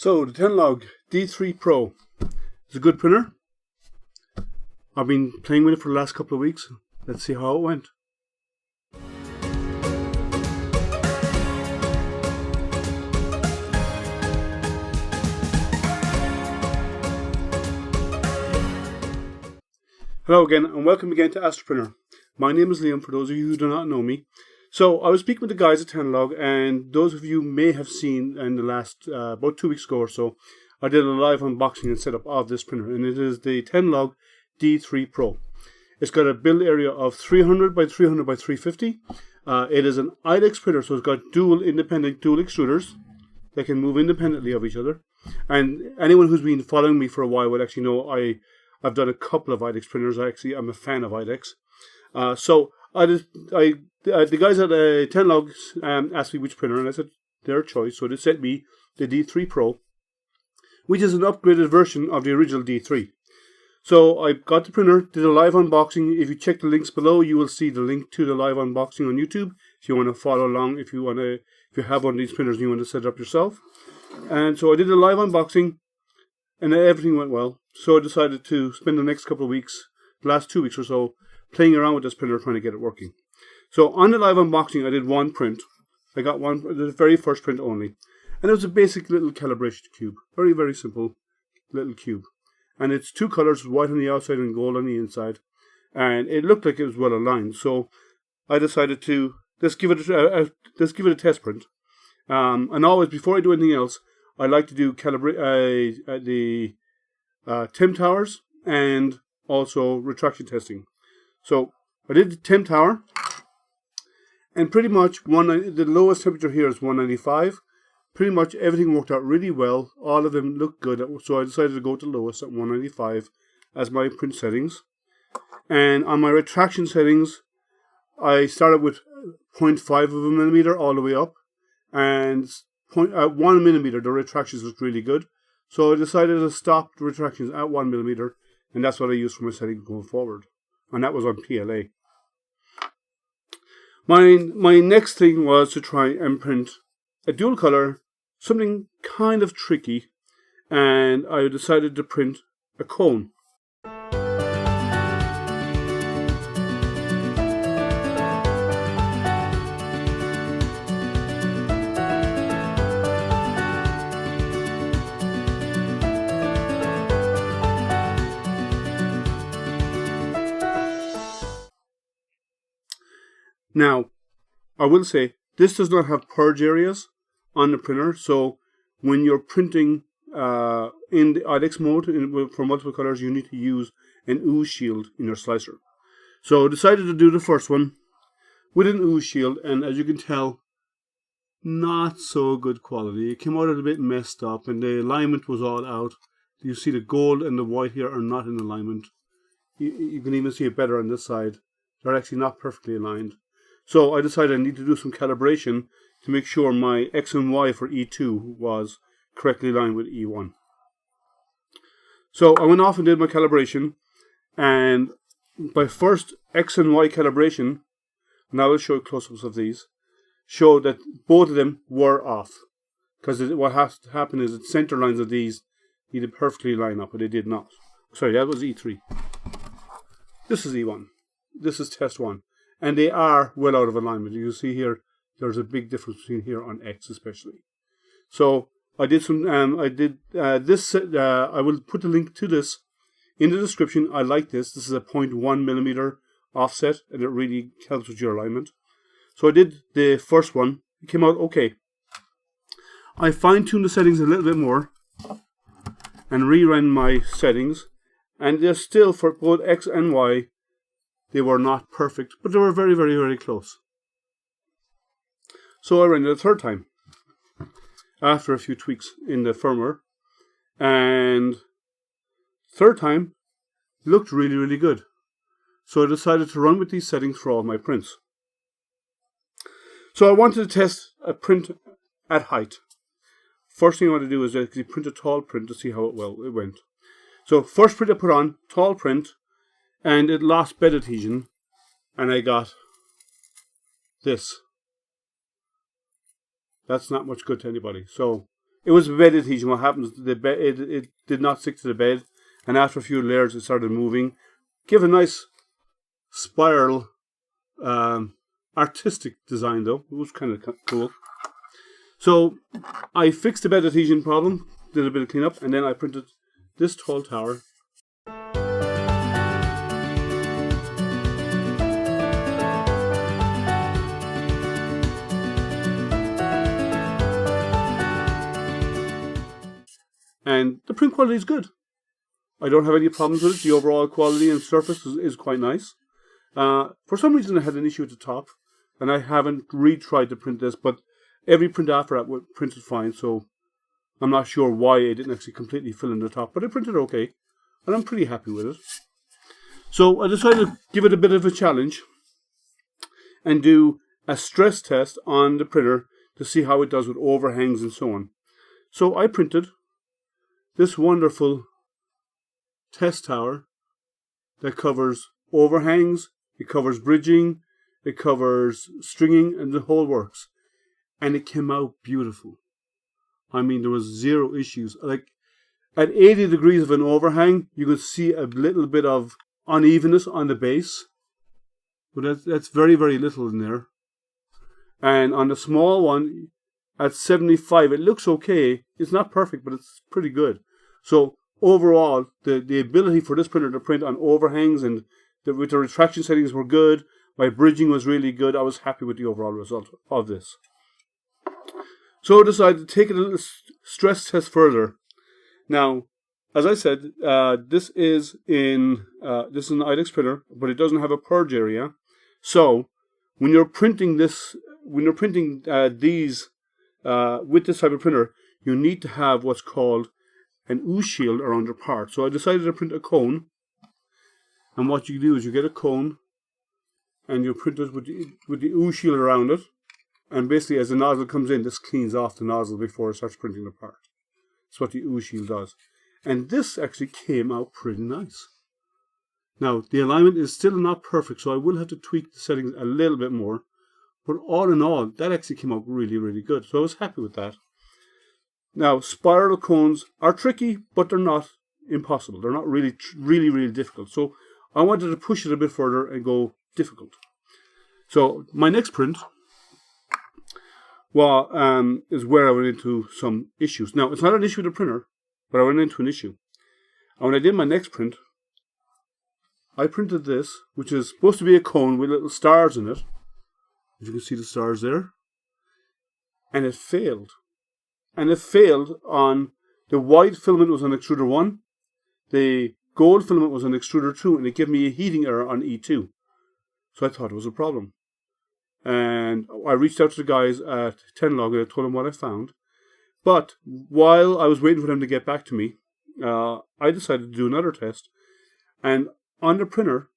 So the Tenlog D3 Pro is a good printer. I've been playing with it for the last couple of weeks. Let's see how it went. Hello again and welcome again to AstroPrinter. My name is Liam for those of you who do not know me. So I was speaking with the guys at Tenlog, and those of you may have seen in the last about 2 weeks ago or so, I did a live unboxing and setup of this printer, and it is the Tenlog D3 Pro. It's got a build area of 300 by 300 by 350. It is an IDEX printer, so it's got independent dual extruders that can move independently of each other. And anyone who's been following me for a while would actually know I've done a couple of IDEX printers. I'm a fan of IDEX. The guys at Tenlog asked me which printer, and I said their choice. So they sent me the D3 Pro, which is an upgraded version of the original D3. So I got the printer, did a live unboxing. If you check the links below, you will see the link to the live unboxing on YouTube. If you want to follow along, if you have one of these printers and you want to set it up yourself. And so I did a live unboxing, and everything went well. So I decided to spend the next couple of weeks, the last 2 weeks or so, playing around with this printer, trying to get it working. So on the live unboxing, I did one print. I got the very first print only. And it was a basic little calibration cube. Very, very simple little cube. And it's two colors, white on the outside and gold on the inside. And it looked like it was well aligned. So I decided to just give it a test print. And always, before I do anything else, I like to do the temp towers and also retraction testing. So I did the temp tower, and pretty much the lowest temperature here is 195. Pretty much everything worked out really well. All of them looked good, so I decided to go to the lowest at 195 as my print settings. And on my retraction settings, I started with 0.5 of a millimeter all the way up, and at 1 millimeter the retractions looked really good. So I decided to stop the retractions at 1 millimeter, and that's what I used for my settings going forward. And that was on PLA. My next thing was to try and print a dual color, something kind of tricky, and I decided to print a cone. Now, I will say, this does not have purge areas on the printer, so when you're printing in the IDEX mode for multiple colors, you need to use an ooze shield in your slicer. So I decided to do the first one with an ooze shield, and as you can tell, not so good quality. It came out a little bit messed up, and the alignment was all out. You see the gold and the white here are not in alignment. You can even see it better on this side. They're actually not perfectly aligned. So I decided I need to do some calibration to make sure my X and Y for E2 was correctly aligned with E1. So I went off and did my calibration, and my first X and Y calibration, and I will show close-ups of these, showed that both of them were off. Because what has to happen is the center lines of these need to perfectly line up, but they did not. Sorry, that was E3. This is E1. This is test 1. And they are well out of alignment. You can see here, there's a big difference between here on X especially. So I did this. I will put the link to this in the description. I like this. This is a 0.1 millimeter offset, and it really helps with your alignment. So I did the first one. It came out okay. I fine-tuned the settings a little bit more and reran my settings, and they're still, for both X and Y, they were not perfect, but they were very, very, very close. So I ran it a third time after a few tweaks in the firmware, and third time looked really, really good. So I decided to run with these settings for all my prints. So I wanted to test a print at height. First thing I want to do is actually print a tall print to see how it went. So first print I put on, tall print, and it lost bed adhesion, and I got this. That's not much good to anybody. So it was bed adhesion. What happens? The bed it did not stick to the bed, and after a few layers, it started moving. Give a nice spiral, artistic design though. It was kind of cool. So I fixed the bed adhesion problem, did a bit of cleanup, and then I printed this tall tower. And the print quality is good. I don't have any problems with it. The overall quality and surface is quite nice. For some reason I had an issue at the top, and I haven't retried to print this, but every print after that printed fine, so I'm not sure why it didn't actually completely fill in the top, but it printed okay, and I'm pretty happy with it. So I decided to give it a bit of a challenge and do a stress test on the printer to see how it does with overhangs and so on. So I printed this wonderful test tower that covers overhangs, it covers bridging, it covers stringing, and the whole works. And it came out beautiful. I mean, there was zero issues. Like, at 80 degrees of an overhang, you could see a little bit of unevenness on the base. But that's very, very little in there. And on the small one, at 75, it looks okay. It's not perfect, but it's pretty good. So, overall, the ability for this printer to print on overhangs and with the retraction settings were good. My bridging was really good. I was happy with the overall result of this. So I decided to take it a little stress test further. Now, as I said, this is an IDEX printer, but it doesn't have a purge area. So when you're printing these with this type of printer, you need to have what's called an ooze shield around your part. So I decided to print a cone, and what you do is you get a cone, and you print it with the ooze shield around it. And basically, as the nozzle comes in, this cleans off the nozzle before it starts printing the part. That's what the ooze shield does. And this actually came out pretty nice. Now, the alignment is still not perfect, so I will have to tweak the settings a little bit more. But all in all, that actually came out really, really good. So I was happy with that. Now, spiral cones are tricky, but they're not impossible. They're not really, really, really difficult. So I wanted to push it a bit further and go difficult. So my next print is where I went into some issues. Now, it's not an issue with the printer, but I went into an issue. And when I did my next print, I printed this, which is supposed to be a cone with little stars in it. As you can see the stars there. And it failed. And it failed on the white filament was on extruder 1, the gold filament was on extruder 2, and it gave me a heating error on E2. So I thought it was a problem. And I reached out to the guys at Tenlog and I told them what I found. But while I was waiting for them to get back to me, I decided to do another test. And on the printer,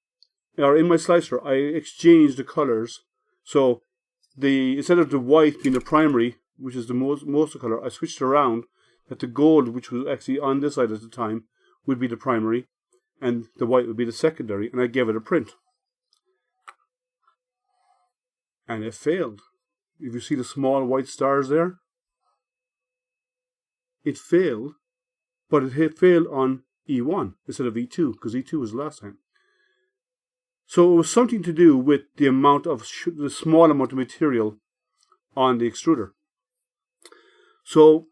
or in my slicer, I exchanged the colors. So instead of the white being the primary, which is the most color, I switched around that the gold, which was actually on this side at the time, would be the primary, and the white would be the secondary, and I gave it a print. And it failed. If you see the small white stars there, it failed, but it failed on E1 instead of E2, because E2 was the last time. So it was something to do with the amount of the small amount of material on the extruder. So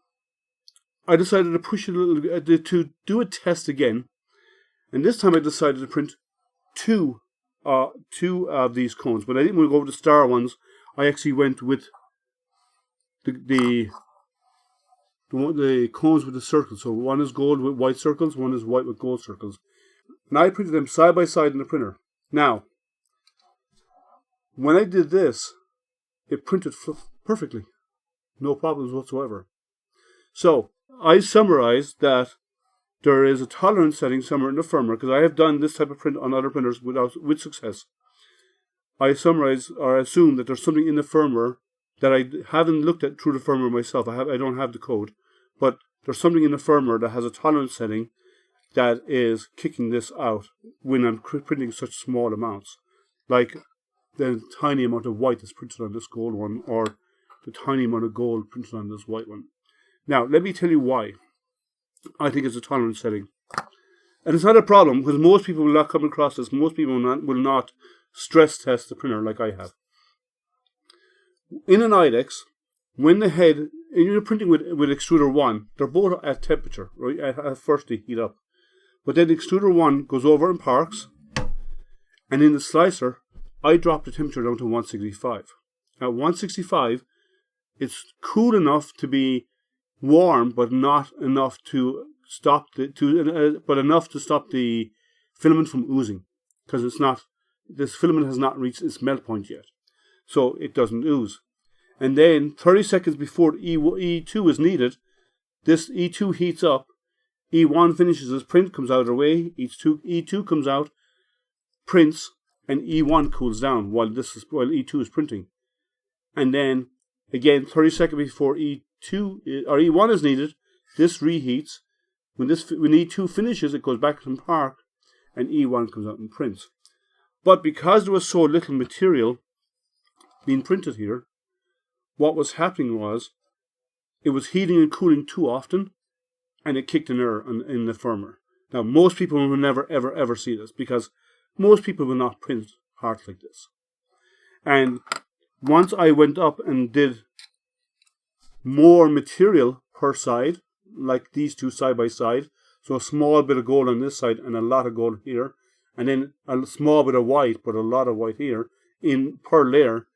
I decided to push it a little bit to do a test again, and this time I decided to print two of these cones. But I didn't want to go with the star ones. I actually went with the cones with the circles. So one is gold with white circles, one is white with gold circles. And I printed them side by side in the printer. Now, when I did this, it printed perfectly. No problems whatsoever. So, I summarized that there is a tolerance setting somewhere in the firmware, because I have done this type of print on other printers with success. I summarize or assume that there's something in the firmware that I haven't looked at through the firmware myself. I don't have the code, but there's something in the firmware that has a tolerance setting that is kicking this out when I'm printing such small amounts, like the tiny amount of white that's printed on this gold one, or the tiny amount of gold printed on this white one. Now, let me tell you why I think it's a tolerance setting. And it's not a problem, because most people will not come across this. Most people will not stress test the printer like I have. In an IDEX, when the head, and you're printing with extruder 1, they're both at temperature, right? At first they heat up. But then extruder 1 goes over and parks, and in the slicer, I drop the temperature down to 165. At 165, it's cool enough to be warm, but not enough to stop but enough to stop the filament from oozing, because this filament has not reached its melt point yet, so it doesn't ooze. And then 30 seconds before E2 is needed, this E2 heats up, E1 finishes its print, comes out of the way, E2 comes out, prints, and E1 cools down while E2 is printing. And then again 30 seconds before E2 or E1 is needed, this reheats. When E2 finishes, it goes back to park, and E1 comes out and prints. But because there was so little material being printed here, what was happening was it was heating and cooling too often, and it kicked an error in the firmware. Now, most people will never, ever, ever see this, because most people will not print parts like this. And once I went up and did more material per side, like these two side by side, so a small bit of gold on this side and a lot of gold here, and then a small bit of white but a lot of white here in per layer,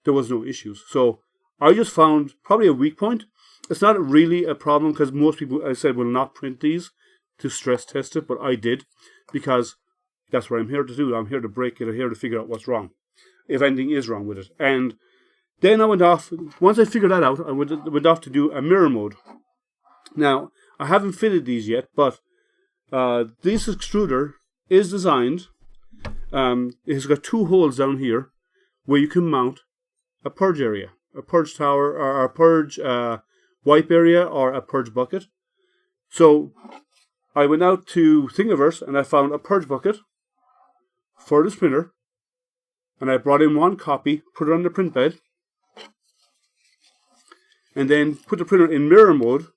there was no issues. So I just found probably a weak point. It's not really a problem, because most people, I said, will not print these to stress test it, but I did, because that's what I'm here to do. I'm here to break it. I'm here to figure out what's wrong, if anything is wrong with it. And then I went off, once I figured that out, I went off to do a mirror mode. Now, I haven't fitted these yet, but this extruder is designed, it's got two holes down here where you can mount a purge area, a purge tower, or a purge wipe area, or a purge bucket. So I went out to Thingiverse and I found a purge bucket for this printer, and I brought in one copy, put it on the print bed, and then put the printer in mirror mode.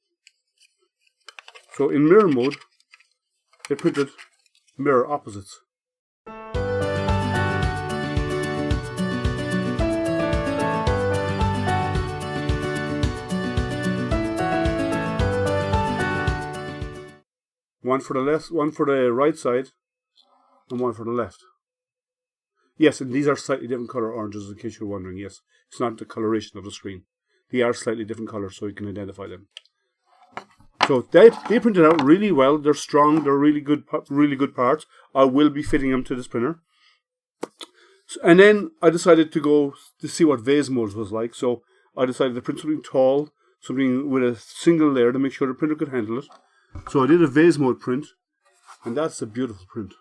So in mirror mode, they printed mirror opposites. One for the left, one for the right side, and one for the left. Yes, and these are slightly different color oranges, in case you're wondering. Yes, it's not the coloration of the screen. They are slightly different colors, so you can identify them. So they printed out really well. They're strong. They're really good parts. I will be fitting them to this printer. So, and then I decided to go to see what vase modes was like. So I decided to print something tall, something with a single layer, to make sure the printer could handle it. So I did a vase mode print, and that's a beautiful print.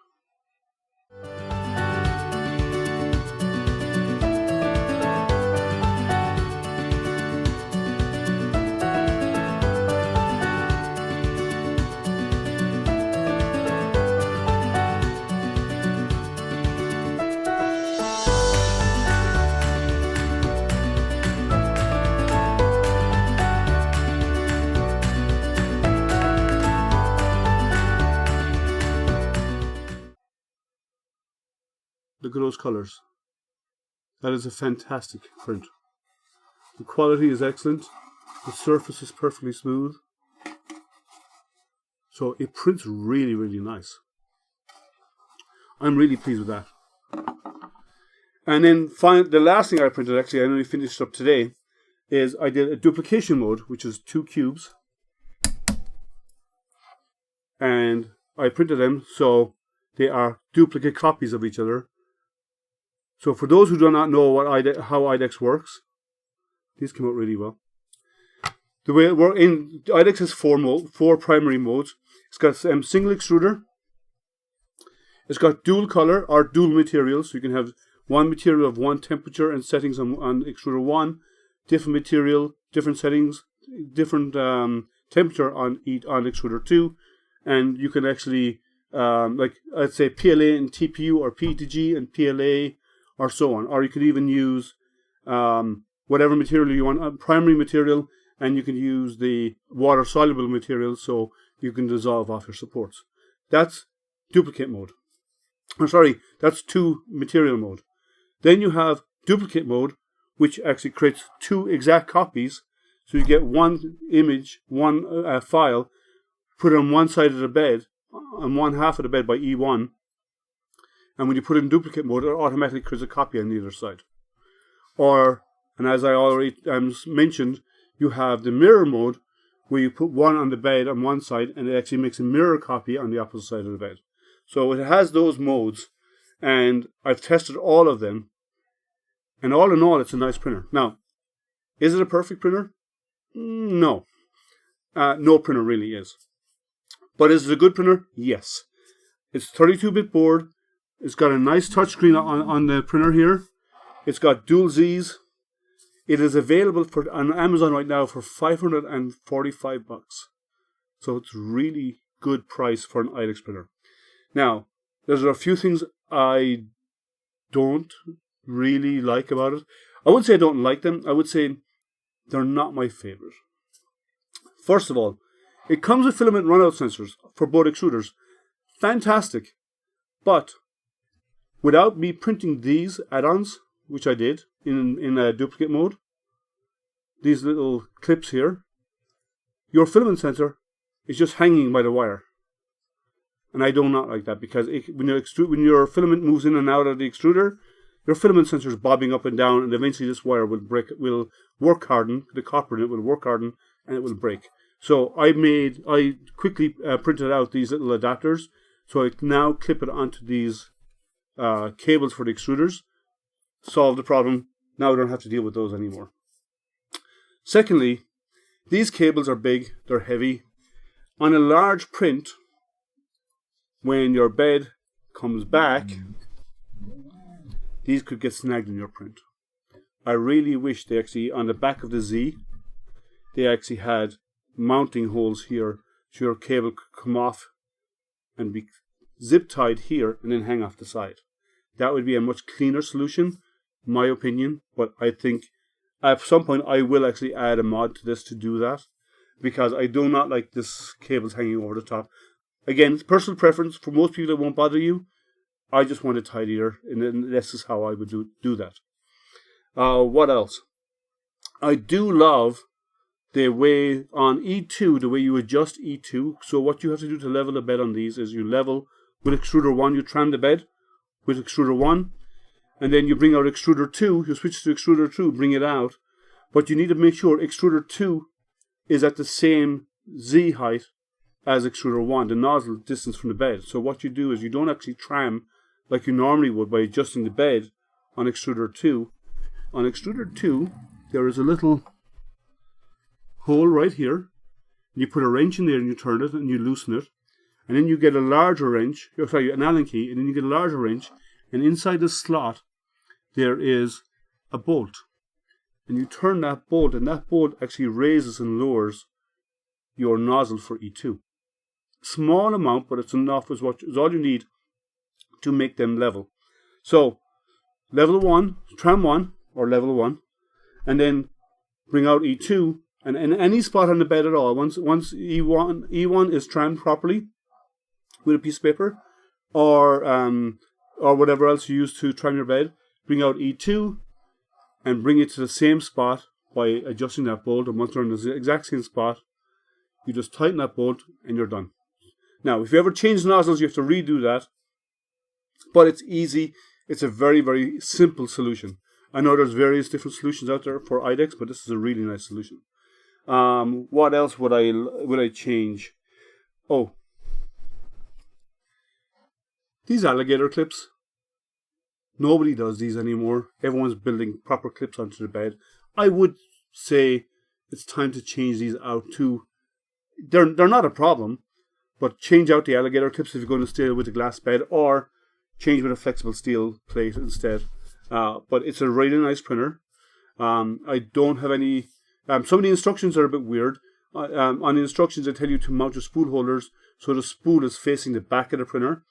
Look at those colors. That is a fantastic print. The quality is excellent. The surface is perfectly smooth. So it prints really, really nice. I'm really pleased with that. And then the last thing I printed, actually I only finished up today, is I did a duplication mode, which is 2 cubes. And I printed them so they are duplicate copies of each other. So for those who do not know how IDEX works, these came out really well. The way it works, IDEX has 4 primary modes. It's got single extruder. It's got dual color or dual materials, so you can have one material of one temperature and settings on extruder 1, different material, different settings, different temperature on extruder 2, and you can actually like I'd say PLA and TPU, or PETG and PLA, or so on. Or you could even use whatever material you want, primary material and you can use the water-soluble material so you can dissolve off your supports. That's duplicate mode. That's two material mode. Then you have duplicate mode, which actually creates two exact copies. So you get one image, one file, put it on one side of the bed, on one half of the bed by E1. And when you put it in duplicate mode, it automatically creates a copy on either side. Or, and as I already mentioned, you have the mirror mode, where you put one on the bed on one side, and it actually makes a mirror copy on the opposite side of the bed. So it has those modes, and I've tested all of them. And all in all, it's a nice printer. Now, is it a perfect printer? No. No printer really is. But is it a good printer? Yes. It's 32-bit board. It's got a nice touchscreen on the printer here. It's got dual Zs. It is available on Amazon right now for $545. So it's really good price for an IDEX printer. Now, there's a few things I don't really like about it. I wouldn't say I don't like them. I would say they're not my favorite. First of all, it comes with filament runout sensors for both extruders. Fantastic. But without me printing these add-ons, which I did in a duplicate mode, these little clips here, your filament sensor is just hanging by the wire. And I do not like that, because when your filament moves in and out of the extruder, your filament sensor is bobbing up and down, and eventually this wire will work harden, the copper in it will work harden, and it will break. So I quickly printed out these little adapters, so I can now clip it onto these cables for the extruders. Solve the problem. Now I don't have to deal with those anymore. Secondly, these cables are big, they're heavy. On a large print, when your bed comes back, these could get snagged in your print. I really wish they actually, on the back of the Z, they actually had mounting holes here, so your cable could come off and be zip tied here and then hang off the side. That would be a much cleaner solution, my opinion, but I think at some point I will actually add a mod to this to do that, because I do not like this cables hanging over the top. Again, it's personal preference. For most people, it won't bother you. I just want it tidier, and this is how I would do that. What else? I do love the way on E2, the way you adjust E2. So what you have to do to level the bed on these is you level with extruder 1, you tram the bed with extruder 1, and then you bring out extruder 2, you switch to extruder 2, bring it out, but you need to make sure extruder 2 is at the same Z height as extruder 1, the nozzle distance from the bed. So what you do is you don't actually tram like you normally would by adjusting the bed on extruder 2. On extruder 2, there is a little hole right here. You put a wrench in there and you turn it and you loosen it. And then you get a larger wrench, an Allen key, and then you get a larger wrench, and inside the slot there is a bolt. And you turn that bolt, and that bolt actually raises and lowers your nozzle for E2. Small amount, but it's enough, is all you need to make them level. So, level 1, tram 1, or level 1, and then bring out E2, and in any spot on the bed at all, once E1 is trammed properly with a piece of paper, or whatever else you use to tram your bed, bring out E2, and bring it to the same spot by adjusting that bolt, and once they're in the exact same spot, you just tighten that bolt, and you're done. Now, if you ever change nozzles, you have to redo that, but it's easy. It's a very, very simple solution. I know there's various different solutions out there for IDEX, but this is a really nice solution. What else would I change? Oh, these alligator clips. Nobody does these anymore. Everyone's building proper clips onto the bed. I would say it's time to change these out too. They're not a problem, but change out the alligator clips if you're going to stay with a glass bed, or change with a flexible steel plate instead. But it's a really nice printer. I don't have any... some of the instructions are a bit weird. On the instructions, they tell you to mount your spool holders so the spool is facing the back of the printer.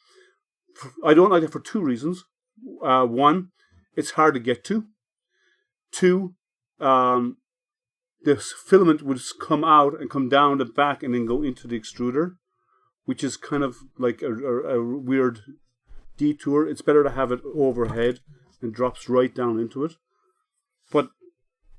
I don't like it for two reasons. One, it's hard to get to. Two, the this filament would come out and come down the back and then go into the extruder, which is kind of like a weird detour. It's better to have it overhead and drops right down into it. But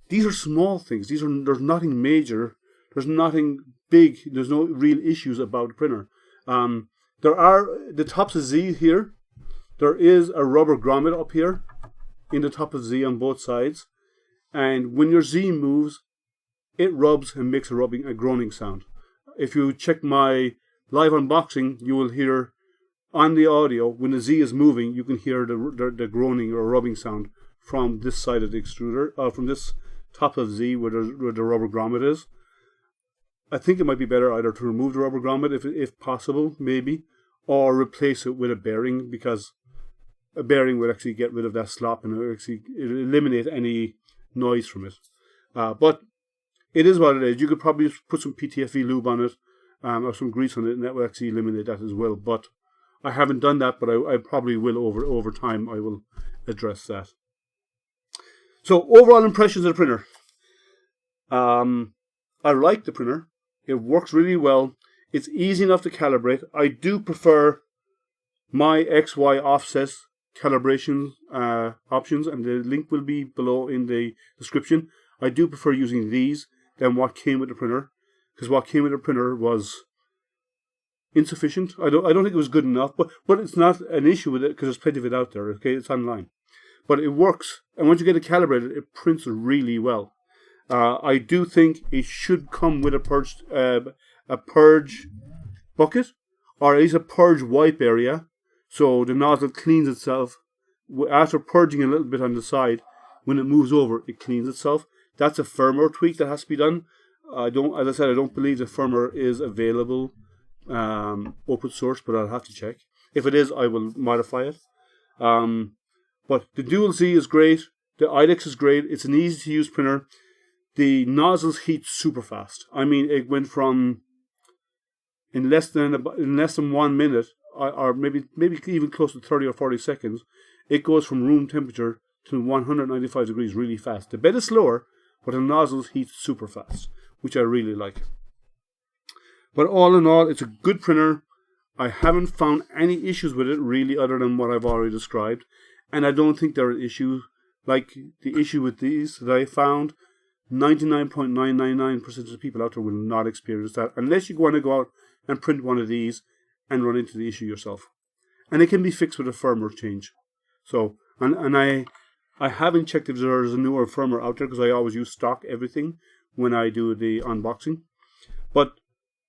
these are small things. There's nothing major. There's nothing big. There's no real issues about the printer. There are the tops of Z here. There is a rubber grommet up here in the top of Z on both sides. And when your Z moves, it rubs and makes a groaning sound. If you check my live unboxing, you will hear on the audio, when the Z is moving, you can hear the groaning or rubbing sound from this side of the extruder, from this top of Z where the rubber grommet is. I think it might be better either to remove the rubber grommet if possible, maybe, or replace it with a bearing, because a bearing would actually get rid of that slop and eliminate any noise from it. But it is what it is. You could probably put some PTFE lube on it, or some grease on it, and that will actually eliminate that as well. But I haven't done that, but I probably will over time. I will address that. So overall impressions of the printer. I like the printer. It works really well. It's easy enough to calibrate. I do prefer my XY offset calibration options, and the link will be below in the description. I do prefer using these than what came with the printer, because what came with the printer was insufficient. I don't think it was good enough, but it's not an issue with it because there's plenty of it out there. Okay, it's online, but it works, and once you get it calibrated, it prints really well. I do think it should come with a purge bucket, or at least a purge wipe area, so the nozzle cleans itself after purging a little bit on the side. When it moves over, it cleans itself. That's a firmware tweak that has to be done. As I said, I don't believe the firmware is available open source, but I'll have to check. If it is, I will modify it. But the Dual Z is great. The IDEX is great. It's an easy to use printer. The nozzles heat super fast. I mean, it went from in less than 1 minute, or maybe even close to 30 or 40 seconds. It goes from room temperature to 195 degrees really fast. The bed is slower, but the nozzles heat super fast, which I really like. But all in all, it's a good printer. I haven't found any issues with it really, other than what I've already described. And I don't think there are issues like the issue with these that I found. 99.999% of the people out there will not experience that unless you want to go out and print one of these and run into the issue yourself. And it can be fixed with a firmware change. So, and I haven't checked if there's a newer firmware out there, because I always use stock everything when I do the unboxing. But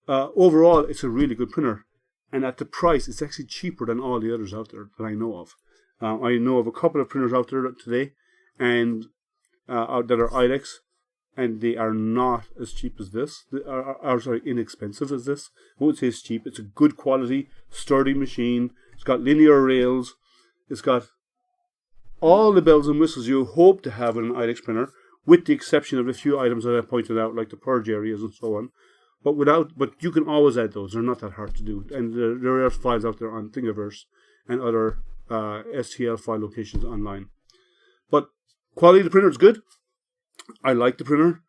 overall, it's a really good printer. And at the price, it's actually cheaper than all the others out there that I know of. I know of a couple of printers out there today and that are IDEX, and they are not as cheap as this. Inexpensive as this. I won't say it's cheap. It's a good quality, sturdy machine. It's got linear rails. It's got all the bells and whistles you hope to have in an IDEX printer, with the exception of a few items that I pointed out, like the purge areas and so on. But you can always add those. They're not that hard to do. And there are files out there on Thingiverse and other STL file locations online. But quality of the printer is good. I like the printer.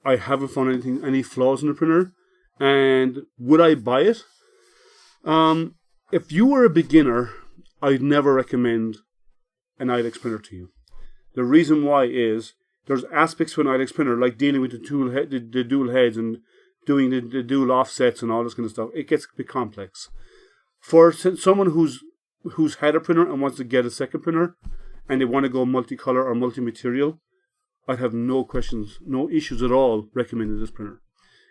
I haven't found any flaws in the printer. And would I buy it? If you were a beginner, I'd never recommend an IDEX printer to you. The reason why is there's aspects to an IDEX printer, like dealing with the dual heads and doing the dual offsets and all this kind of stuff. It gets a bit complex. For someone who's had a printer and wants to get a second printer, and they want to go multicolor or multi-material, I'd have no questions, no issues at all recommending this printer.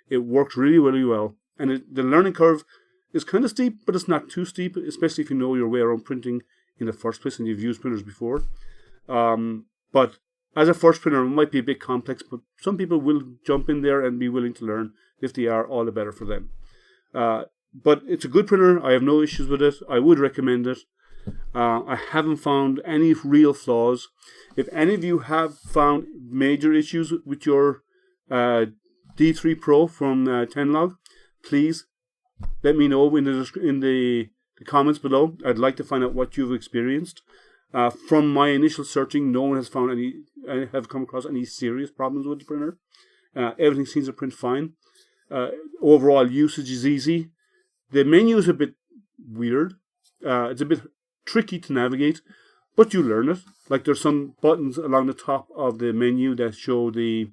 It works really, really well. And the learning curve is kind of steep, but it's not too steep, especially if you know your way around printing in the first place and you've used printers before. But as a first printer, it might be a bit complex, but some people will jump in there and be willing to learn. If they are, all the better for them. But it's a good printer. I have no issues with it. I would recommend it. I haven't found any real flaws. If any of you have found major issues with your D3 Pro from Tenlog, please let me know in the comments below. I'd like to find out what you've experienced. From my initial searching, no one has found have come across any serious problems with the printer. Everything seems to print fine. Overall usage is easy. The menu is a bit weird. It's a bit tricky to navigate, but you learn it. Like there's some buttons along the top of the menu that show the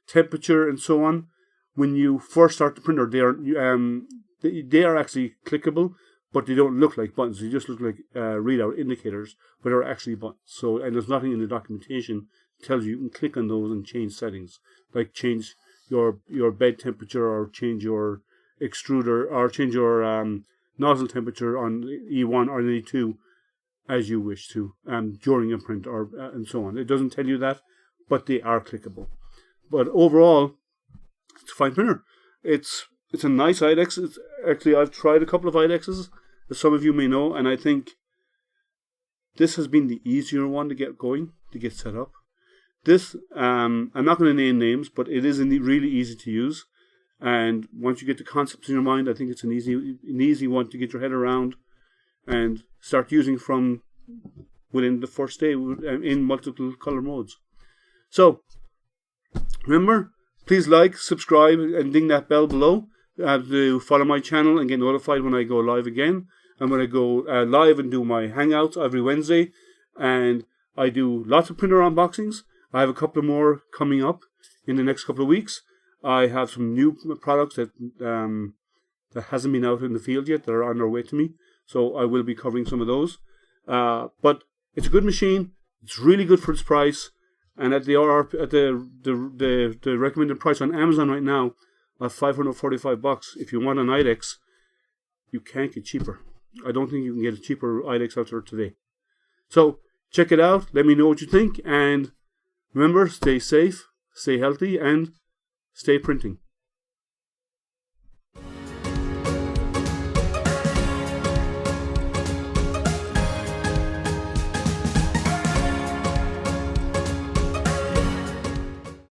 temperature and so on. When you first start the printer, they are actually clickable, but they don't look like buttons. They just look like readout indicators, but they're actually buttons. So, and there's nothing in the documentation that tells you can click on those and change settings, like change your bed temperature, or change your extruder, or change your nozzle temperature on E1 or E2 as you wish to during a print, or and so on. It doesn't tell you that, but they are clickable. But overall, it's a fine printer. It's a nice IDEX. It's actually, I've tried a couple of IDEXs, as some of you may know, and I think this has been the easier one to get going, to get set up. This, I'm not going to name names, but it is really easy to use. And once you get the concepts in your mind, I think it's an easy one to get your head around and start using from within the first day in multiple color modes. So, remember, please like, subscribe, and ding that bell below to follow my channel and get notified when I go live again. I'm going to go live and do my Hangouts every Wednesday, and I do lots of printer unboxings. I have a couple more coming up in the next couple of weeks. I have some new products that hasn't been out in the field yet, that are on their way to me. So I will be covering some of those. But it's a good machine. It's really good for its price. And at the recommended price on Amazon right now of $545, if you want an IDEX, you can't get cheaper. I don't think you can get a cheaper IDEX out there today. So check it out. Let me know what you think. And remember, stay safe, stay healthy, and stay printing.